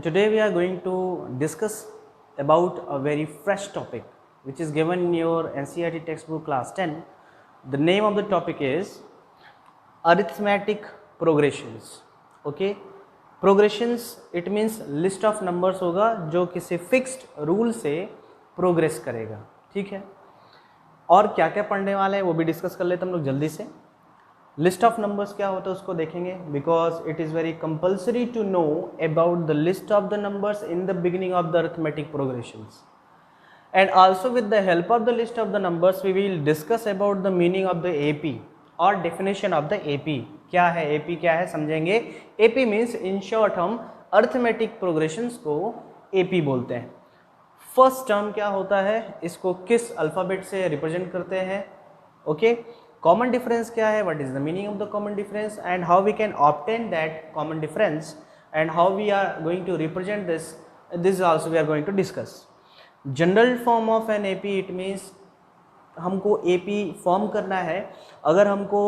and today we are going to discuss about a very fresh topic which is given in your NCERT textbook class 10. The name of the topic is arithmetic progressions. Okay, progressions it means list of numbers होगा जो किसी fixed rule से progress करेगा. ठीक है, और क्या क्या पढ़ने वाले हैं वो भी डिस्कस कर लेते हम लोग जल्दी से. लिस्ट ऑफ नंबर्स क्या होता है उसको देखेंगे, because it is very compulsory to know about the list of the numbers in the beginning of the arithmetic progressions. And also with the help of the list of the numbers we will discuss about the meaning of the AP और definition of the AP. क्या है AP, क्या है समझेंगे. AP means in short हम arithmetic progressions को AP बोलते हैं. फर्स्ट टर्म क्या होता है, इसको किस अल्फ़ाबेट से रिप्रेजेंट करते हैं. ओके, कॉमन डिफरेंस क्या है, what is the meaning of the common difference and how we can obtain that common difference and how we are going to represent this also we are going to discuss. General form of an AP it means हमको AP form करना है अगर हमको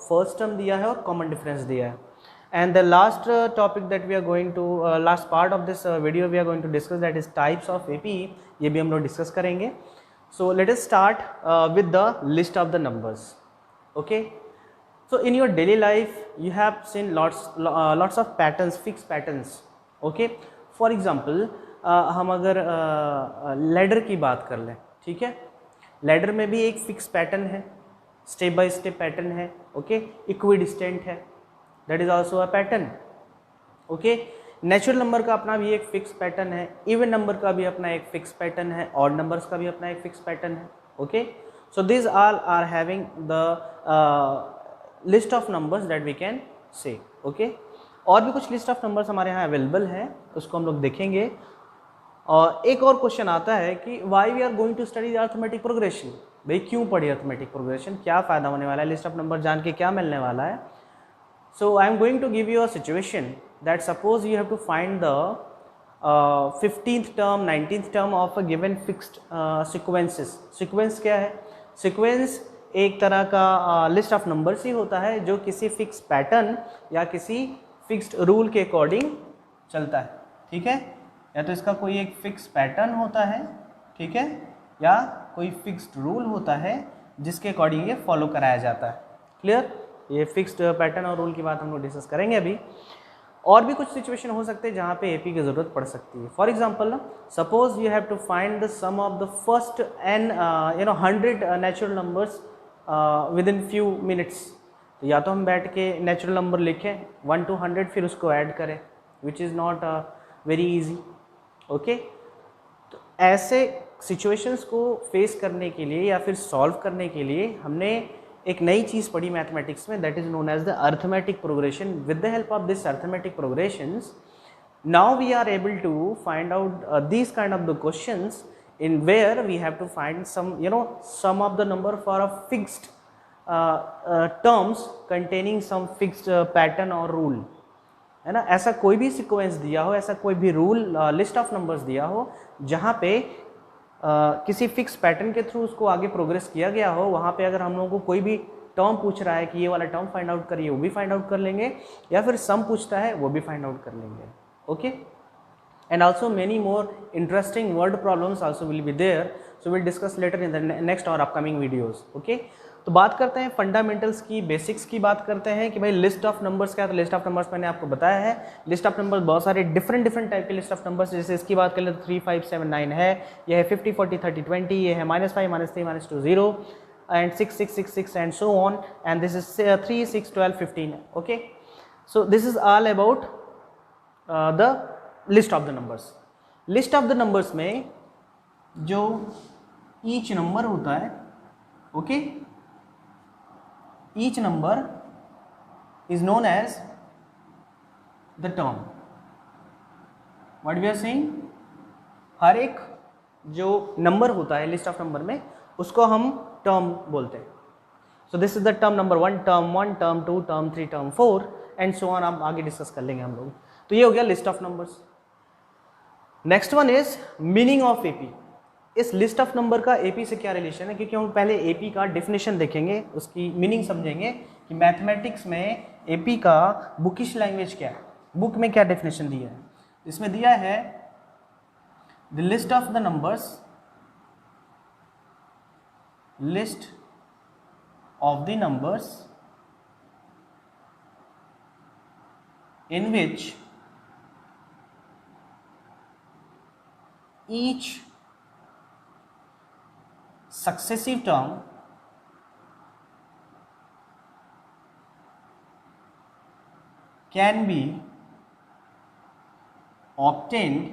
first term दिया है और common difference दिया है. And the last topic that we are going to last part of this video we are going to discuss, that is types of AP. ये भी हम लोग डिस्कस करेंगे. So let us start with the list of the numbers. Okay, so in your daily life you have seen lots of patterns, fixed patterns. Okay, for example हम अगर ladder की बात कर लें, ठीक है, लैडर में भी एक फिक्स पैटर्न है, स्टेप बाय स्टेप पैटर्न है. ओके, इक्विडिस्टेंट है, that is also a pattern. Okay, natural number का अपना भी एक फिक्स पैटर्न है, इवन नंबर का भी अपना एक फिक्स पैटर्न है, ऑड नंबर्स का भी अपना एक फिक्स पैटर्न है. Okay, so this all are having the list of numbers that we can say. Okay, और भी कुछ लिस्ट ऑफ नंबर्स हमारे यहाँ अवेलेबल है, उसको हम लोग देखेंगे. और एक और क्वेश्चन आता है कि why we are going to study arithmetic progression. भाई क्यों पढ़ी अरिथमेटिक प्रोग्रेशन, क्या फ़ायदा होने वाला है, लिस्ट ऑफ नंबर जान के क्या मिलने वाला है. So I am going to give you a situation that suppose you have to find the 15th term, 19th term of a given fixed sequences. Sequence क्या है, sequence एक तरह का list of numbers ही होता है जो किसी fixed pattern या किसी fixed rule के according चलता है. ठीक है, या तो इसका कोई एक fixed pattern होता है, ठीक है, या कोई fixed rule होता है जिसके according ये follow कराया जाता है. क्लियर, ये फिक्स्ड पैटर्न और रूल की बात हम लोग डिस्कस करेंगे अभी. और भी कुछ सिचुएशन हो सकते हैं जहाँ पे एपी की ज़रूरत पड़ सकती है. For example suppose you have to find the sum of the first n 100 natural numbers within few minutes. तो या तो हम बैठ के नेचुरल नंबर लिखें 1 to 100 फिर उसको ऐड करें, which is not very easy. Okay, तो ऐसे सिचुएशंस को फेस करने के लिए या फिर सॉल्व करने के लिए हमने एक नई चीज़ पढ़ी मैथमेटिक्स में, that is known as the arithmetic progression. With the help of this arithmetic progressions now we are able to find out this kind of the questions in where we have to find some sum of the number for a fixed terms containing some fixed pattern or rule. है ना, ऐसा कोई भी sequence दिया हो, ऐसा कोई भी रूल लिस्ट ऑफ नंबर्स दिया हो जहाँ पे किसी फिक्स पैटर्न के थ्रू उसको आगे प्रोग्रेस किया गया हो, वहाँ पे अगर हम लोगों को कोई भी टर्म पूछ रहा है कि ये वाला टर्म फाइंड आउट करिए, वो भी फाइंड आउट कर लेंगे, या फिर सम पूछता है वो भी फाइंड आउट कर लेंगे. Okay, and also many more interesting word problems also will be there, so will discuss later in the next और अपकमिंग वीडियोज़. ओके, तो बात करते हैं फंडामेंटल्स की, बेसिक्स की बात करते हैं कि भाई लिस्ट ऑफ नंबर्स क्या है. तो लिस्ट ऑफ नंबर्स मैंने आपको बताया है, लिस्ट ऑफ नंबर्स बहुत सारे डिफरेंट टाइप के लिस्ट ऑफ नंबर्स. जैसे इसकी बात करें तो 3, 5, 7, 9 है, यह है 50, 40, 30, 20, ये है -5, -3, -2, 0 and 6, 6, 6, 6 and so on, and this is 3, 6, 12, 15. Okay, so this is all about the list of the numbers. List of the numbers में जो ईच नंबर होता है, okay, each number is known as the term. What we are saying, हर एक जो number होता है list of number में उसको हम टर्म बोलते हैं. सो this is the term number 1, term 1, term 2, term 3, term 4 and so on. आप आगे डिस्कस कर लेंगे हम लोग. तो ये हो गया list of numbers. Next one is meaning of AP. इस लिस्ट ऑफ नंबर का एपी से क्या रिलेशन है, क्योंकि हम पहले एपी का डेफिनेशन देखेंगे, उसकी मीनिंग समझेंगे कि मैथमेटिक्स में एपी का बुकिश लैंग्वेज क्या है, बुक में क्या डेफिनेशन दिया है. इसमें दिया है the list of the numbers, list of the numbers in which each successive term can be obtained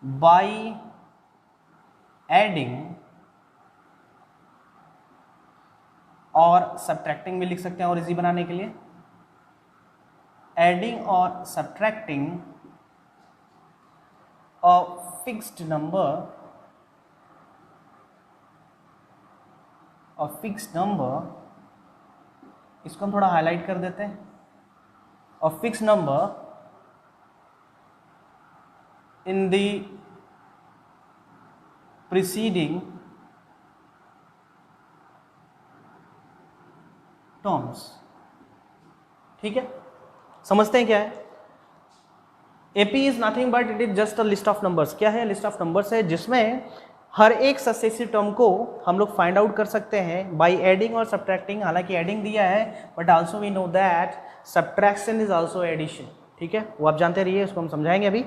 by adding और सब्ट्रैक्टिंग भी लिख सकते हैं और इजी बनाने के लिए, एडिंग और subtracting a fixed number, fixed number, इसको हम थोड़ा हाईलाइट कर देते हैं, और fixed number in the preceding terms. ठीक है, समझते हैं क्या है? AP is nothing but it is just a list of numbers. क्या है? लिस्ट ऑफ नंबर्स है जिसमें हर एक सक्सेसिव टर्म को हम लोग फाइंड आउट कर सकते हैं बाय एडिंग और सब्ट्रैक्टिंग। हालांकि एडिंग दिया है but also we know that subtraction is also addition. ठीक है, वो आप जानते रहिए, उसको हम समझाएंगे अभी।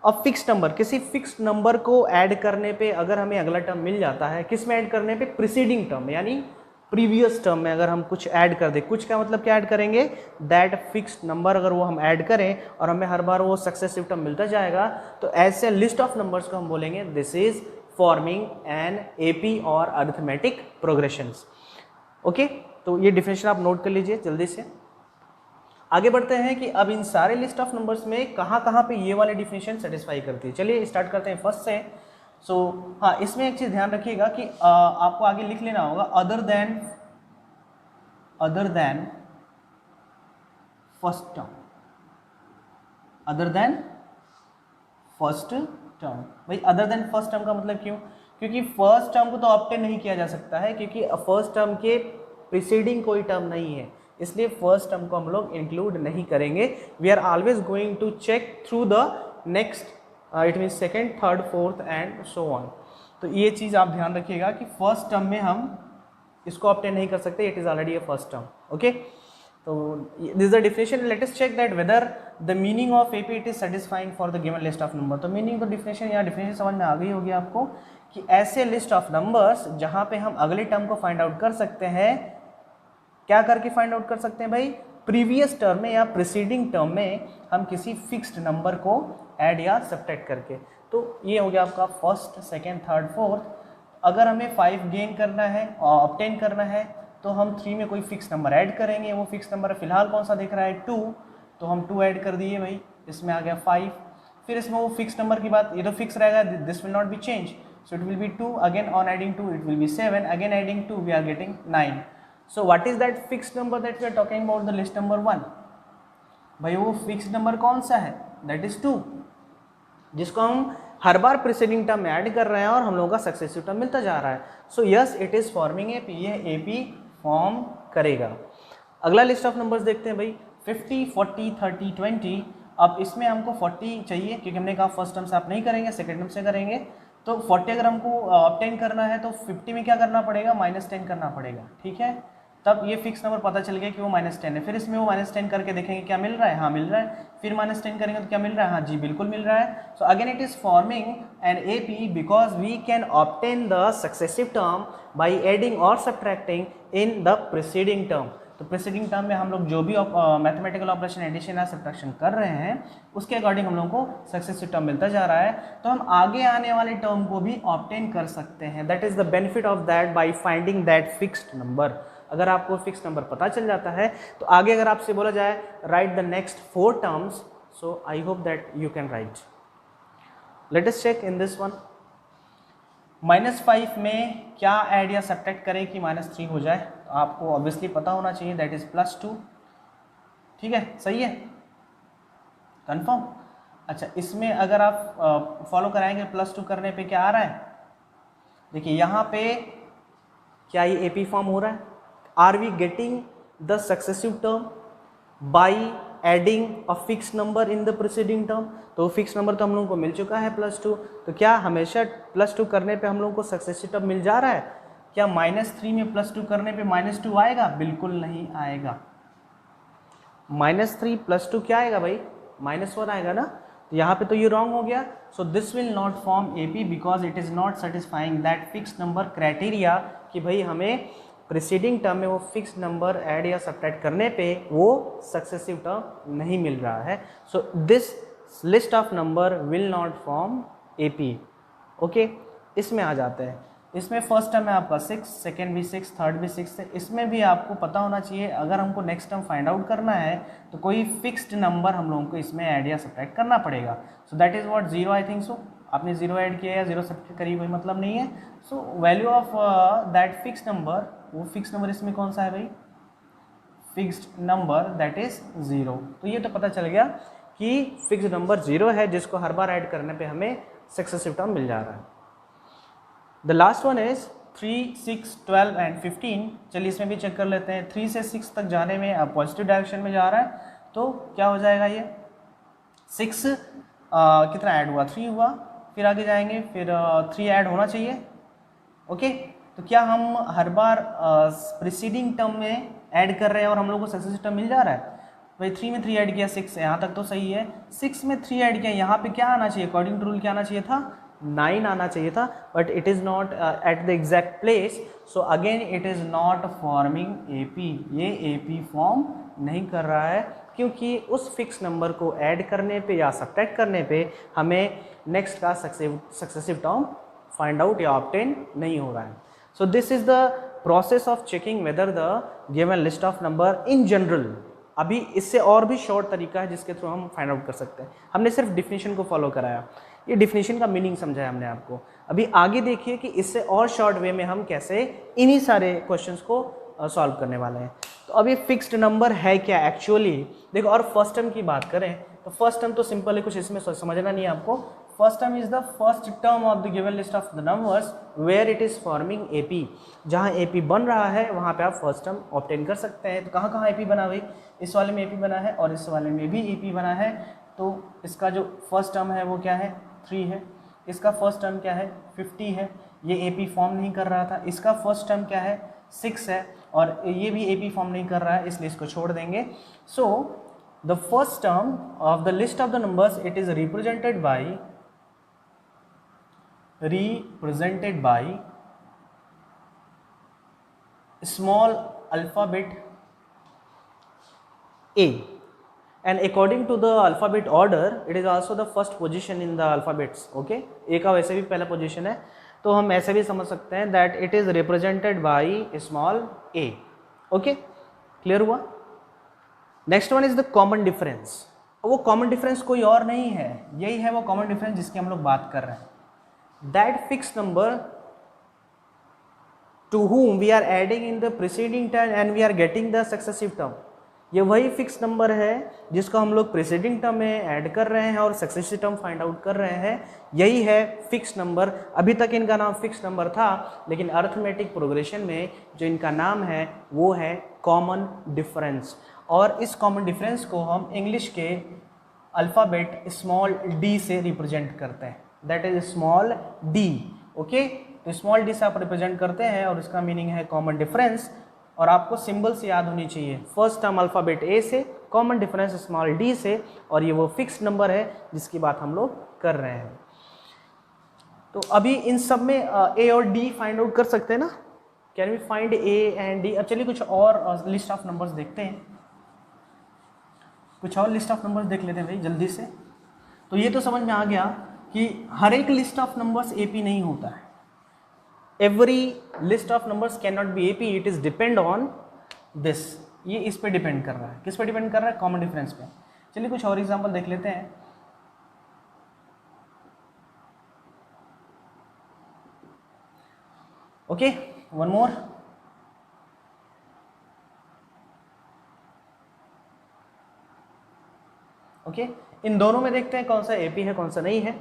अब फिक्स्ड नंबर, किसी फिक्स्ड नंबर को ऐड करने पे अगर हमें अगला टर्म मिल जाता है, किस में ऐड करने पे? प्रीसीडिंग टर्म यानी प्रीवियस टर्म में अगर हम कुछ ऐड कर दें, कुछ का मतलब क्या ऐड करेंगे? दैट फिक्स्ड नंबर अगर वो हम ऐड करें और हमें हर बार वो सक्सेसिव टर्म मिलता जाएगा, तो ऐसे लिस्ट ऑफ नंबर्स को हम बोलेंगे this is forming an AP और अरिथमेटिक प्रोग्रेशंस। ओके, तो ये डिफिनेशन आप नोट कर लीजिए जल्दी से। आगे बढ़ते हैं कि अब इन सारे लिस्ट ऑफ नंबर्स में कहाँ पे ये वाले डिफिनेशन सेटिस्फाई करती है। चलिए स्टार्ट करते हैं फर्स्ट से। सो हाँ, इसमें एक चीज ध्यान रखिएगा कि आपको आगे लिख लेना होगा other than first term, other than first term. भाई अदर देन फर्स्ट टर्म का मतलब क्यों? क्योंकि फर्स्ट टर्म को तो ऑब्टेन नहीं किया जा सकता है, क्योंकि फर्स्ट टर्म के प्रीसीडिंग कोई टर्म नहीं है, इसलिए फर्स्ट टर्म को हम लोग इंक्लूड नहीं करेंगे। We are always going to check through the next, it mean second, third, fourth and so on. तो ये चीज़ आप ध्यान रखिएगा कि फर्स्ट टर्म में हम इसको ऑब्टेन नहीं कर सकते, it is already a first term. Okay, तो this the definition. Let us check that whether the meaning of AP it is satisfying for the given list of number. तो meaning तो definition, या definition समझ में आ गई होगी आपको कि ऐसे लिस्ट ऑफ नंबर्स जहां पे हम अगले टर्म को फाइंड आउट कर सकते हैं, क्या करके फाइंड आउट कर सकते हैं भाई? प्रीवियस टर्म में या प्रीसीडिंग टर्म में हम किसी फिक्स्ड नंबर को ऐड या सब्ट्रैक्ट करके। तो ये हो गया आपका फर्स्ट, सेकेंड, थर्ड, फोर्थ। अगर हमें 5 गेन करना है और ऑब्टेन करना है तो हम 3 में कोई फिक्स नंबर ऐड करेंगे। वो फिक्स नंबर फिलहाल कौन सा दिख रहा है? 2, तो हम 2 ऐड कर दिए भाई, इसमें आ गया 5। फिर इसमें वो फिक्स नंबर की बात, ये तो फिक्स रहेगा, this will not be change, so it will be 2, again on adding 2 it will be 7, again adding 2 we are getting 9। So what is that fix number that we are talking about the list number 1? भाई वो fix number कौन सा है? That is 2, जिसको हम हर बार preceding term में add कर रहे हैं और हम लोगों का सक्सेसिव टर्म मिलता जा रहा है। So yes, it is forming AP, ये एपी फॉर्म करेगा। अगला लिस्ट ऑफ नंबर्स देखते हैं भाई, 50, 40, 30, 20। अब इसमें हमको 40 चाहिए, क्योंकि हमने कहा फर्स्ट टर्म से आप नहीं करेंगे, सेकेंड टर्म से करेंगे। तो 40 अगर हमको ऑब्टेन करना है तो 50 में क्या करना पड़ेगा? -10 करना पड़ेगा। ठीक है, तब ये फिक्स नंबर पता चल गया कि वो -10 है। फिर इसमें वो -10 करके देखेंगे क्या मिल रहा है, हाँ मिल रहा है। फिर -10 करेंगे तो क्या मिल रहा है, हाँ जी बिल्कुल मिल रहा है। So again it is forming an AP because we can obtain the successive term by adding और subtracting in the preceding term. तो प्रीसीडिंग टर्म में हम लोग जो भी मैथमेटिकल ऑपरेशन, एडिशन या सब्ट्रैक्शन कर रहे हैं, उसके अकॉर्डिंग हम लोग को सक्सेसिव टर्म मिलता जा रहा है। तो हम आगे आने वाले टर्म को भी ऑब्टेन कर सकते हैं। That is the benefit of that by finding that fixed number. अगर आपको फिक्स नंबर पता चल जाता है तो आगे अगर आपसे बोला जाए write the next 4 terms, so I hope that you can write. Let us check in this one. -5 में क्या ऐड या सब्ट्रैक्ट करें कि -3 हो जाए? तो आपको ऑब्वियसली पता होना चाहिए, दैट इज +2। ठीक है, सही है, कंफर्म। अच्छा, इसमें अगर आप फॉलो कराएंगे +2 करने पे क्या आ रहा है? देखिए यहाँ पे क्या ये एपी फॉर्म हो रहा है? Are we getting the successive term? By adding a fix number in the preceding term. तो फिक्स नंबर तो हम लोगों को मिल चुका है +2, तो क्या हमेशा +2 करने पे हम लोगों को सक्सेसिव टर्म मिल जा रहा है? क्या -3 में +2 करने पे -2 आएगा? बिल्कुल नहीं आएगा। -3 +2 क्या आएगा भाई? -1 आएगा ना। तो यहाँ पे तो ये रॉन्ग हो गया। So this will not form AP because it is not satisfying that fix number criteria कि भाई हमें प्रीसीडिंग टर्म में वो फिक्स नंबर ऐड या सब्ट्रैक्ट करने पे वो सक्सेसिव टर्म नहीं मिल रहा है। So this list of number will not form AP. Okay, इसमें आ जाते हैं। इसमें फर्स्ट टर्म है आपका 6, सेकेंड भी 6, थर्ड भी 6 है। इसमें भी आपको पता होना चाहिए अगर हमको नेक्स्ट टर्म फाइंड आउट करना है तो कोई फिक्स्ड नंबर हम लोगों को इसमें ऐड या सब्ट्रैक्ट करना पड़ेगा। So that is what 0 I think so. आपने 0 ऐड किया या 0 सब्ट्रैक्ट करी कोई मतलब नहीं है। So value of that fix number, वो फिक्स नंबर इसमें कौन सा है भाई? Fixed number that is 0। तो ये तो पता चल गया कि फिक्स्ड नंबर 0 है जिसको हर बार ऐड करने पे हमें सक्सेसिव टर्म मिल जा रहा है। The last one is 3, 6, 12 and 15। चलिए इसमें भी चेक कर लेते हैं। 3 से 6 तक जाने में अब पॉजिटिव डायरेक्शन में जा रहा है तो क्या हो जाएगा ये 6 कितना ऐड हुआ? 3 हुआ। फिर आगे जाएंगे, फिर 3 ऐड होना चाहिए। ओके, तो क्या हम हर बार प्रीसीडिंग टर्म में ऐड कर रहे हैं और हम लोग को सक्सेसिव टर्म मिल जा रहा है? भाई 3 में 3 ऐड किया 6, यहाँ तक तो सही है। 6 में 3 ऐड किया, यहाँ पे क्या आना चाहिए? अकॉर्डिंग टू रूल क्या आना चाहिए था? 9 आना चाहिए था, but it is not at the exact place. So again it is not forming AP. ये एपी फॉर्म नहीं कर रहा है क्योंकि उस फिक्स नंबर को ऐड करने पे या सब्ट्रैक्ट करने पे हमें नेक्स्ट का सक्सेसिव टर्म फाइंड आउट या ऑब्टेन नहीं हो रहा है। सो this is the process of checking weather the given list of number in general. अभी इससे और भी शॉर्ट तरीका है जिसके थ्रू हम फाइंड आउट कर सकते हैं। हमने सिर्फ डिफिनीशन को फॉलो कराया, ये डिफिनीशन का मीनिंग समझाया हमने आपको। अभी आगे देखिए कि इससे और शॉर्ट वे में हम कैसे इन्हीं सारे क्वेश्चंस को सॉल्व करने वाले हैं। तो अब ये फिक्स्ड नंबर है क्या एक्चुअली? देखो, और फर्स्ट टर्म की बात करें तो फर्स्ट टर्म तो सिंपल है, कुछ इसमें समझना नहीं है आपको। First term is the first term of the given list of the numbers where it is forming AP. जहाँ एपी बन रहा है वहाँ पे आप फर्स्ट टर्म ऑब्टेन कर सकते हैं। तो कहाँ कहाँ एपी बना भाई? इस वाले में एपी बना है और इस वाले में भी एपी बना है। तो इसका जो फर्स्ट टर्म है वो क्या है? 3 है। इसका फर्स्ट टर्म क्या है? 50 है। ये एपी फॉर्म नहीं कर रहा था। इसका फर्स्ट टर्म क्या है? 6 है और ये भी एपी फॉर्म नहीं कर रहा है, इसलिए इसको छोड़ देंगे। So the first term of the list of the numbers it is represented by small alphabet A, and according to the alphabet order it is also the first position in the alphabets. okay, A का वैसे भी पहला position है, तो हम ऐसे भी समझ सकते हैं that it is represented by small a. okay, clear हुआ? Next one is the common difference. वो कॉमन डिफरेंस कोई और नहीं है, यही है वो कॉमन डिफरेंस जिसकी हम लोग बात कर रहे हैं। That fix number to whom we are adding in the preceding term and we are getting the successive term। ये वही फिक्स नंबर है जिसको हम लोग प्रीसीडिंग टर्म में ऐड कर रहे हैं और सक्सेसिव टर्म फाइंड आउट कर रहे हैं। यही है फिक्स नंबर। अभी तक इनका नाम फिक्स नंबर था, लेकिन अरिथमेटिक प्रोग्रेशन में जो इनका नाम है वो है कॉमन डिफरेंस। और इस कॉमन डिफरेंस को हम इंग्लिश के अल्फ़ाबेट स्मॉल डी से रिप्रेजेंट करते हैं। That is small D. Okay, तो स्मॉल डी से आप रिप्रेजेंट करते हैं और इसका मीनिंग है कॉमन डिफरेंस। और आपको सिंबल से याद होनी चाहिए, फर्स्ट टर्म अल्फ़ाबेट ए से, कॉमन डिफरेंस स्मॉल डी से, और ये वो फिक्स नंबर है जिसकी बात हम लोग कर रहे हैं। तो अभी इन सब में ए और डी फाइंड आउट कर सकते हैं ना? Can we find a and d? अब चलिए कुछ और लिस्ट ऑफ नंबर्स देखते हैं, कुछ और लिस्ट ऑफ नंबर्स देख लेते हैं भाई जल्दी से। तो ये तो समझ में आ गया कि हर एक लिस्ट ऑफ नंबर्स एपी नहीं होता है। Every list of numbers can not be AP, it is depend on this. ये इस पे डिपेंड कर रहा है, किस पे डिपेंड कर रहा है? कॉमन डिफरेंस पे। चलिए कुछ और एग्जांपल देख लेते हैं। Okay, one more. ओके, इन दोनों में देखते हैं कौन सा एपी है कौन सा नहीं है।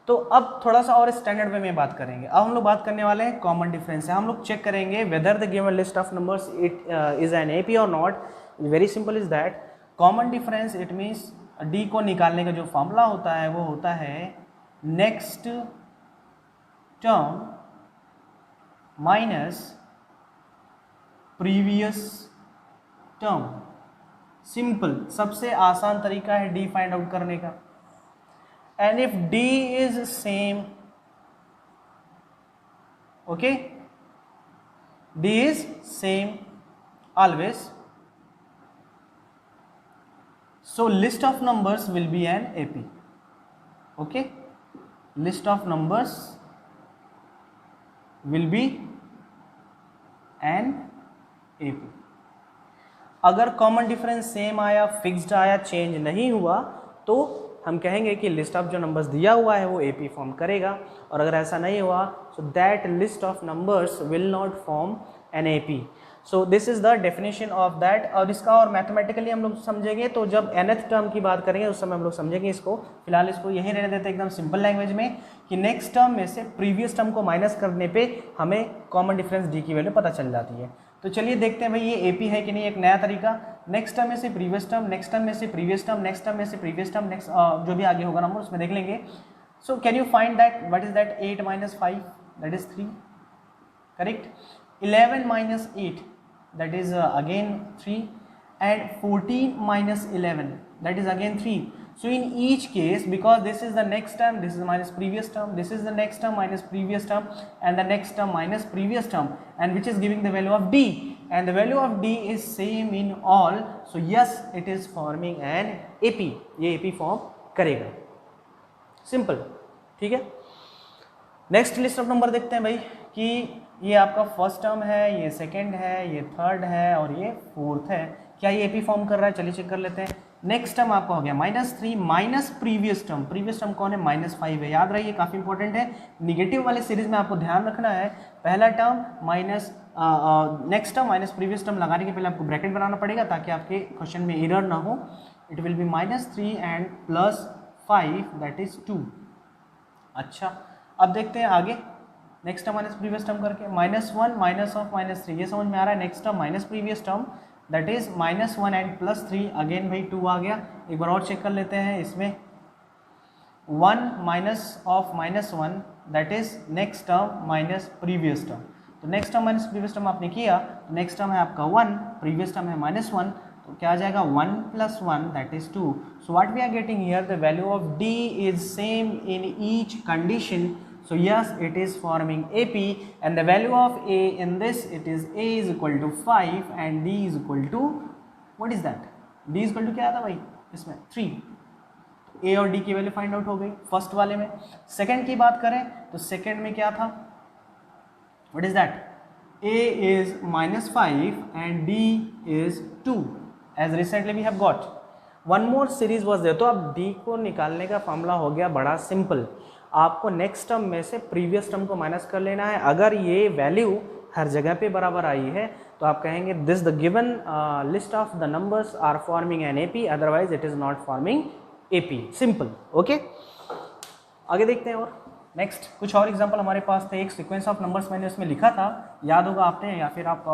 तो अब थोड़ा सा और स्टैंडर्ड वे में बात करेंगे। अब हम लोग बात करने वाले हैं कॉमन डिफरेंस है। हम लोग चेक करेंगे whether the given list of numbers it is an AP और not. Very simple is that common difference it means D को निकालने का जो फॉर्मूला होता है वो होता है next term minus previous term. Simple, सबसे आसान तरीका है डी फाइंड आउट करने का। And if D is same, okay, D is same always, so list of numbers will be an AP, okay, list of numbers will be an AP। अगर common difference same आया, fixed आया, change नहीं हुआ, तो हम कहेंगे कि list of जो नंबर्स दिया हुआ है वो AP फॉर्म करेगा। और अगर ऐसा नहीं हुआ, so that list of numbers will not form an AP। So this is the definition of that. और इसका और मैथमेटिकली हम लोग समझेंगे तो जब nth टर्म की बात करेंगे उस समय हम लोग समझेंगे इसको। फिलहाल इसको यही रहने देते हैं एकदम सिंपल लैंग्वेज में कि नेक्स्ट टर्म में से प्रीवियस टर्म को माइनस करने पे हमें कॉमन डिफरेंस डी की वैल्यू पता चल जाती है। तो चलिए देखते हैं भाई ये AP है कि नहीं। एक नया तरीका, नेक्स्ट टर्म में से प्रीवियस टर्म, नेक्स्ट टर्म में से प्रीवियस टर्म, नेक्स्ट टर्म में से प्रीवियस टर्म, नेक्स्ट जो भी आगे होगा नंबर उसमें देख लेंगे। So can you find that what is that 8 - 5 that is 3, correct. 11 - 8 that is again 3, and 14 - 11 that is again 3. So in each case, because this is the next term, this is minus previous term, this is the next term minus previous term, and the next term minus previous term, and which is giving the value of D, and the value of D is same in all, so yes it is forming an AP। ये AP form करेगा, simple, ठीक है। Next list of number देखते हैं भाई कि ये आपका फर्स्ट टर्म है, ये सेकंड है, ये थर्ड है और ये फोर्थ है। क्या ये AP फॉर्म कर रहा है? चलिए चेक कर लेते हैं। नेक्स्ट टर्म आपका हो गया -3 minus previous term. Previous term कौन है? -5 है। याद रहिए, काफ़ी इंपॉर्टेंट है। निगेटिव वाले सीरीज में आपको ध्यान रखना है, पहला term minus next term minus previous term लगाने के पहले आपको ब्रैकेट बनाना पड़ेगा ताकि आपके क्वेश्चन में एरर ना हो। It will B -3 and +5 that is 2। अच्छा, अब देखते हैं आगे। Next term minus previous term करके -1 माइनस ऑफ -3, ये समझ में आ रहा है। Next term minus previous term that is -1 and +3, again भाई 2 आ गया। एक बार और चेक कर लेते हैं इसमें। 1 minus of -1 that is next term minus previous term. तो next term minus previous term आपने किया, नेक्स्ट टर्म है आपका 1, प्रीवियस टर्म है -1, तो क्या आ जाएगा 1 + 1 that is 2। So what we are getting here, the value of D is same in each condition. So yes, it is forming AP, and the value of A in this, it is A is equal to 5 and D is equal to, what is that? D is equal to क्या था भाई इसमें? 3। तो A और D की value find out हो गई first वाले में। सेकंड की बात करें तो सेकंड में क्या था? What is that? A is -5 and D is 2 as recently we have got. One more series was there। तो अब D को निकालने का फॉर्मूला हो गया बड़ा सिंपल। आपको नेक्स्ट टर्म में से प्रीवियस टर्म को माइनस कर लेना है। अगर ये वैल्यू हर जगह पे बराबर आई है तो आप कहेंगे this the given list of the numbers are forming an AP, otherwise it is not forming AP। Simple, okay. आगे देखते हैं। और नेक्स्ट कुछ और एग्जांपल हमारे पास थे। एक सीक्वेंस ऑफ नंबर्स मैंने उसमें लिखा था, याद होगा आपने, या फिर आप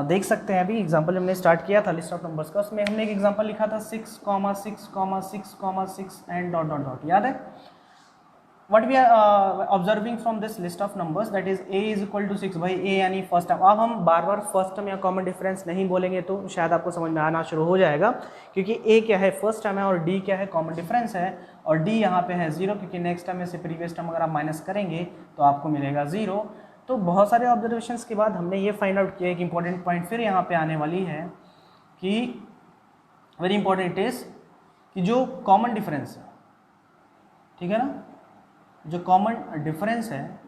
देख सकते हैं। अभी एग्जांपल हमने स्टार्ट किया था लिस्ट ऑफ नंबर्स का, उसमें हमने एक एग्जांपल लिखा था 6, 6, 6 एंड डॉट डॉट डॉट। याद है? What we are observing from this list of numbers, that is A is equal to 6। भाई A यानी फर्स्ट टर्म। अब हम बार बार फर्स्ट टर्म या कॉमन डिफरेंस नहीं बोलेंगे तो शायद आपको समझ में आना शुरू हो जाएगा, क्योंकि A क्या है? फर्स्ट टर्म है, और D क्या है? कॉमन डिफरेंस है। और D यहाँ पे है 0, क्योंकि नेक्स्ट टर्म में से प्रीवियस टर्म अगर आप माइनस करेंगे तो आपको मिलेगा 0। तो बहुत सारे ऑब्जर्वेशंस के बाद हमने ये फाइंड आउट किया, एक इंपॉर्टेंट पॉइंट फिर यहाँ पे आने वाली है कि वेरी इंपॉर्टेंट इज कि जो कॉमन डिफरेंस है, ठीक है ना, जो कॉमन डिफरेंस है,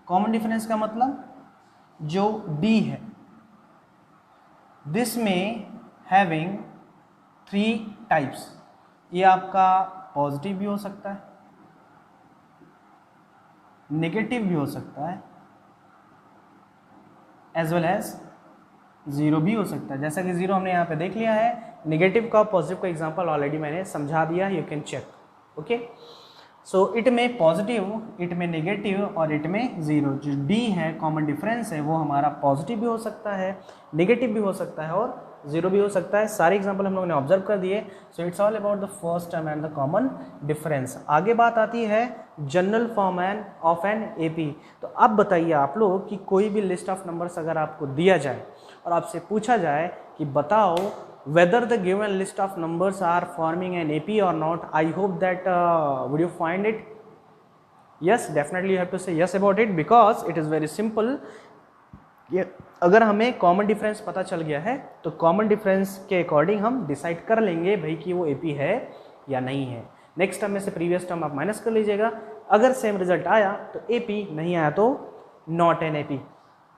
कॉमन डिफरेंस का मतलब जो D है, दिस में हैविंग 3 टाइप्स। ये आपका पॉजिटिव भी हो सकता है, नेगेटिव भी हो सकता है, एज वेल एज 0 भी हो सकता है। जैसा कि 0 हमने यहाँ पे देख लिया है, नेगेटिव का पॉजिटिव का एग्जांपल ऑलरेडी मैंने समझा दिया, you can check, okay. So it में पॉजिटिव, इट में नेगेटिव और इट में 0। जो D है, कॉमन डिफरेंस है, वो हमारा पॉजिटिव भी हो सकता है, नेगेटिव भी हो सकता है और 0 भी हो सकता है। सारे एग्जाम्पल हम लोगों ने ऑब्जर्व कर दिए। So it's all about the first term and the common difference. आगे बात आती है general form end of an AP. तो अब बताइए आप लोग कि कोई भी लिस्ट ऑफ नंबर्स अगर आपको दिया जाए और आपसे पूछा जाए कि बताओ whether the given list of numbers are forming an AP or not, I hope that would you find it? Yes, definitely you have to say yes about it because it is very simple. अगर हमें common difference पता चल गया है तो common difference के according हम decide कर लेंगे भाई कि वो AP है या नहीं है। नेक्स्ट टर्म में से प्रीवियस टर्म आप माइनस कर लीजिएगा, अगर सेम रिजल्ट आया तो AP, नहीं आया तो नॉट एन AP।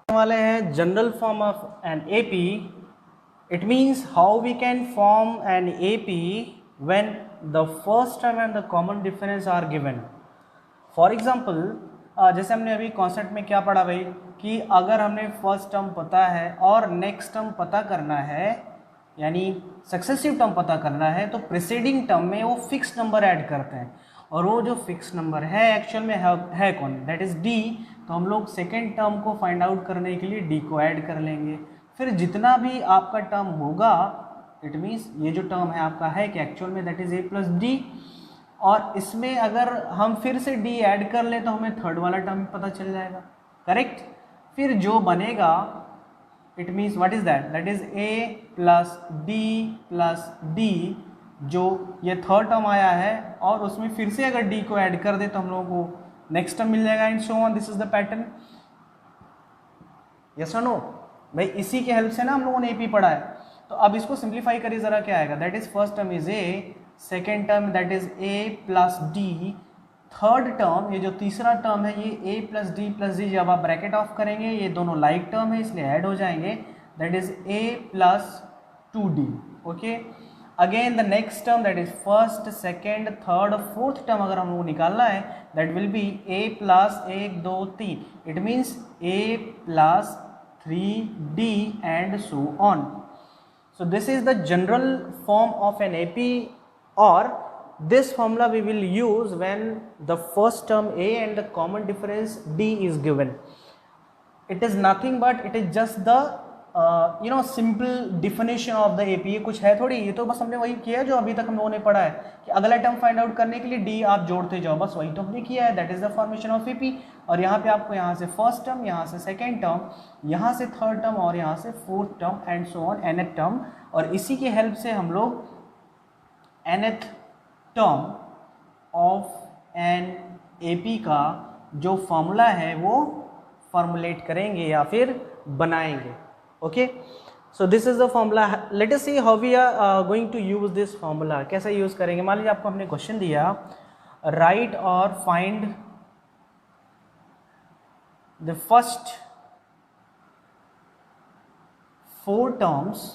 वाले हैं general form of an AP। It means how we can form an AP when the first term and the common difference are given. For example, जैसे हमने अभी कॉन्सेप्ट में क्या पढ़ा भाई कि अगर हमने फर्स्ट टर्म पता है और नेक्स्ट टर्म पता करना है, यानी सक्सेसिव टर्म पता करना है, तो प्रीसीडिंग टर्म में वो फिक्स नंबर ऐड करते हैं और वो जो फिक्स नंबर है एक्चुअल में है कौन, दैट इज़ D। तो हम लोग सेकेंड टर्म को फाइंड आउट करने के लिए D को ऐड कर लेंगे। फिर जितना भी आपका टर्म होगा, इट मीन्स ये जो टर्म है आपका है कि एक्चुअल में that is A plus D, और इसमें अगर हम फिर से D ऐड कर ले तो हमें थर्ड वाला टर्म पता चल जाएगा, करेक्ट। फिर जो बनेगा it means what is that, that is A plus D plus D, जो ये थर्ड टर्म आया है, और उसमें फिर से अगर D को ऐड कर दे तो हम लोगों को नेक्स्ट टर्म मिल जाएगा and so on. This is the pattern. Yes और नो भाई, इसी के हेल्प से ना हम लोगों ने AP पढ़ा है। तो अब इसको सिंप्लीफाई करिए जरा, क्या आएगा, that is first term is A, second term that is A plus D, third term ये जो तीसरा टर्म है ये A plus D plus D, जब आप ब्रैकेट ऑफ करेंगे ये दोनों लाइक टर्म है इसलिए ऐड हो जाएंगे, that is A plus 2D। Okay, again the next term that is first second third fourth term अगर हम लोग निकालना है that will be A plus 1 2 3, it means A plus 3D and so on. So this is the general form of an AP, or this formula we will use when the first term A and the common difference D is given. It is nothing but it is just the simple definition of the AP। ये कुछ है थोड़ी, ये तो बस हमने वही किया है जो अभी तक हम लोगों ने पढ़ा है कि अगला टर्म फाइंड आउट करने के लिए D आप जोड़ते जाओ, बस वही तो हमने किया है, that is the formation of AP। और यहाँ पे आपको यहाँ से फर्स्ट टर्म, यहाँ से सेकेंड टर्म, यहाँ से थर्ड टर्म और यहाँ से fourth term and so on, nth term, और इसी के हेल्प से हम लोग nth term of an AP का जो फॉर्मूला है वो फॉर्मुलेट करेंगे या फिर बनाएंगे। Okay, so this is the formula. Let us see how we are going to use this formula. कैसे यूज करेंगे, मान लीजिए आपको हमने क्वेश्चन दिया राइट और find the first 4 terms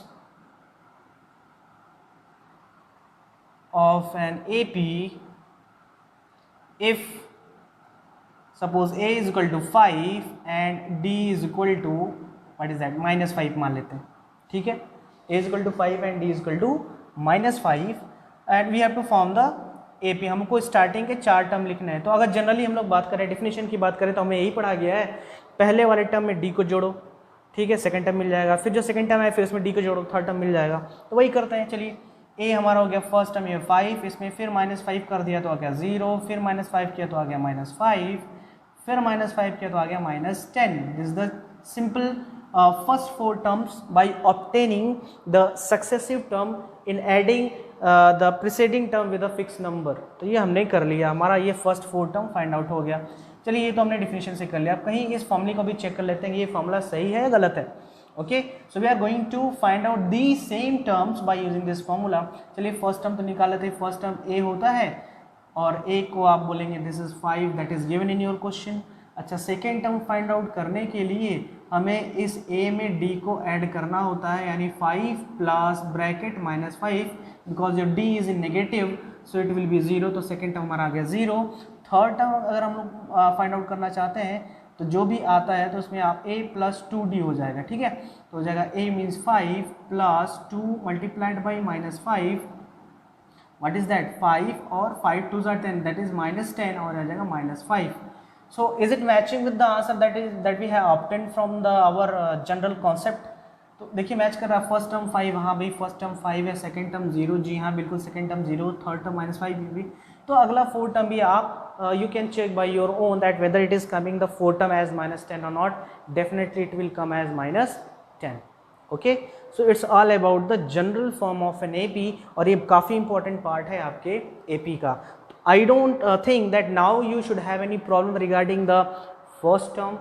of an AP if suppose A is equal to 5 and D is equal to what is that -5 मान लेते हैं, ठीक है। A is equal to 5 and D is equal to -5 and we have to form the AP। हमको starting के 4 term लिखने हैं। तो अगर जनरली हम लोग बात करें, डेफिनेशन की बात करें, तो हमें यही पढ़ा गया है, पहले वाले टर्म में D को जोड़ो, ठीक है, सेकंड टर्म मिल जाएगा, फिर जो सेकंड टर्म है फिर उसमें D को जोड़ो, थर्ड टर्म मिल जाएगा। तो वही करते हैं, चलिए। A हमारा हो गया फर्स्ट टर्म ये 5, इसमें फिर -5 कर दिया तो आ गया 0, फिर -5 किया तो आ गया -5, फिर -5 किया तो आ गया -10। This is the simple first 4 terms by obtaining the successive term in adding the preceding term with a fixed number। तो ये हमने कर लिया, हमारा ये फर्स्ट 4 टर्म फाइंड आउट हो गया। चलिए, ये तो हमने डिफिनेशन से कर लिया। अब कहीं इस फॉर्मूले को भी चेक कर लेते हैं कि ये फॉर्मूला सही है या गलत है। Okay, so we are going to find out the same terms by using this formula. चलिए, फर्स्ट टर्म तो निकाल लेते हैं। फर्स्ट टर्म A होता है और A को आप बोलेंगे this is 5, that is given in your question. अच्छा, सेकेंड टर्म फाइंड आउट करने के लिए हमें इस A में D को ऐड करना होता है, यानी 5 प्लस ब्रैकेट -5, बिकॉज जो D is in negative so it will B 0, तो सेकेंड टर्म हमारा आ गया 0। थर्ड टर्म अगर हम लोग फाइंड आउट करना चाहते हैं तो जो भी आता है तो उसमें आप A प्लस 2D हो जाएगा, ठीक है। तो हो जाएगा A means 5 plus 2 multiplied by -5, what is that 5 और 5 2 ज़ार 10, दैट इज -10 और आ जाएगा -5। So is it matching with the answer that we have obtained from our general concept? तो देखिए मैच कर रहा है, फर्स्ट टर्म 5, हाँ भाई फर्स्ट टर्म 5 है, सेकंड टर्म 0, जी हाँ बिल्कुल सेकंड टर्म 0, थर्ड टर्म -5 भी। तो अगला फोर्थ टर्म भी आप you can check by your own that whether it is coming the fourth term as -10 or not. Definitely it will come as -10. okay, so it's all about the general form of an AP और ये काफ़ी important part है आपके AP का. I don't think that now you should have any problem regarding the first term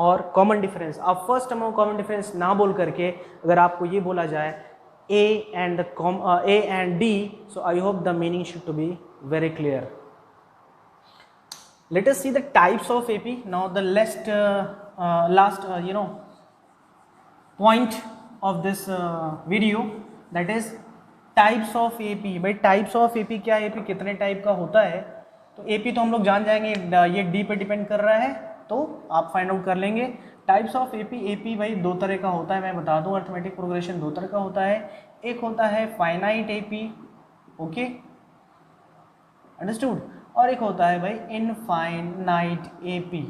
और common difference. आप first term और common difference ना बोल करके अगर आपको ये बोला जाए A and D, so I hope the meaning should to be very clear. Let us see the types of AP. Now the last point of this video, that is types of AP. भाई types of AP क्या है, AP कितने type का होता है? तो AP तो हम लोग जान जाएंगे, ये D पे डिपेंड कर रहा है, तो आप फाइंड आउट कर लेंगे. टाइप्स ऑफ AP, AP भाई दो तरह का होता है, मैं बता दूं अर्थमेटिक प्रोग्रेशन दो तरह का होता है. एक होता है फाइनाइट AP, ओके अंडरस्टूड, और एक होता है भाई इनफाइनाइट AP.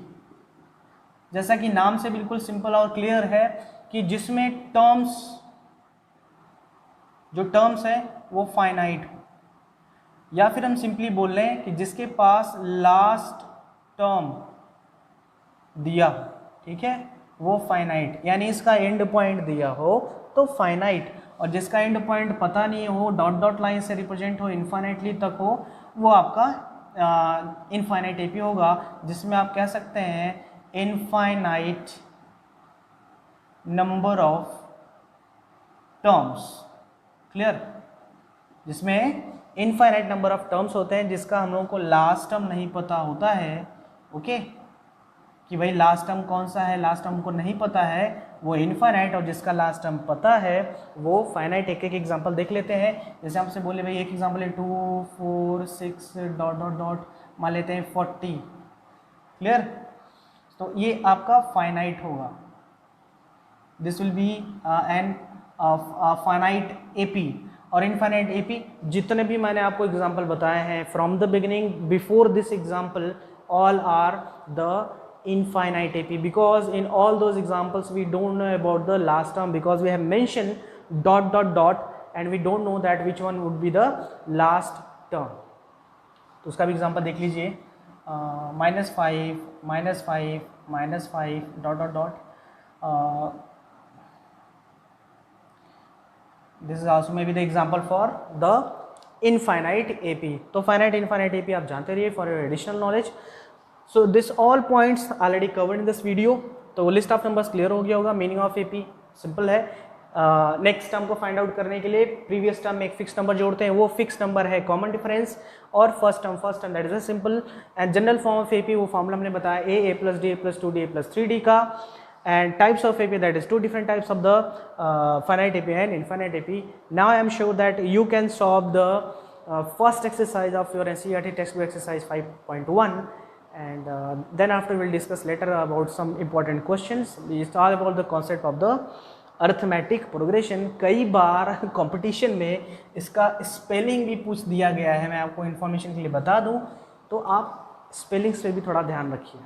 जैसा कि नाम से बिल्कुल सिंपल और क्लियर है कि जिसमें टर्म्स है वो फाइनाइट हो, या फिर हम सिंपली बोल रहे हैं कि जिसके पास लास्ट टर्म दिया हो, ठीक है, वो फाइनाइट, यानी इसका एंड पॉइंट दिया हो तो फाइनाइट, और जिसका एंड पॉइंट पता नहीं हो, डॉट डॉट लाइन से रिप्रेजेंट हो, इनफाइनाइटली तक हो, वो आपका इनफाइनाइट AP होगा, जिसमें आप कह सकते हैं infinite number of terms. Clear, जिसमें इनफाइनाइट नंबर ऑफ टर्म्स होते हैं, जिसका हम लोगों को लास्ट टर्म नहीं पता होता है. ओके, कि भाई लास्ट टर्म कौन सा है, लास्ट टर्म को नहीं पता है, वो इनफाइनाइट, और जिसका लास्ट टर्म पता है वो फाइनाइट. एक एक एग्जांपल देख लेते हैं. जैसे हमसे बोले भाई एक एग्जांपल है 2 4 6 डॉट डॉट डॉट, मान लेते हैं 40. क्लियर, तो ये आपका फाइनाइट होगा. This will be an finite AP. और इनफाइनाइट AP जितने भी मैंने आपको एग्जांपल बताए हैं from the beginning before this example, all are the infinite AP, because in all those examples we don't know about the last term, because we have mentioned dot dot dot and we don't know that which one would be the last term. तो उसका भी example देख लीजिए, -5 dot dot dot. This is also may be the example for the infinite AP. तो finite infinite AP आप जानते रहिए for your additional knowledge. So this all points already covered in this video. तो list of numbers clear हो गया होगा. Meaning of AP simple है. Next term को फाइंड आउट करने के लिए प्रीवियस टर्म में एक फिक्स नंबर जोड़ते हैं, वो फिक्स नंबर है कॉमन डिफरेंस. और first term that is a simple. And general form of AP वो फॉर्मूला हमने बताया A + D + 2D + 3D का. And types of AP, that is two different types of the finite AP and infinite AP. Now I am sure that you can solve the first exercise of your NCERT text book exercise 5.1. and then after we'll discuss later about some important questions. It's all about the concept of the arithmetic progression. कई बार competition में इसका spelling भी पूछ दिया गया है, मैं आपको इन्फॉर्मेशन के लिए बता दूं, तो आप स्पेलिंग्स पे भी थोड़ा ध्यान रखिए.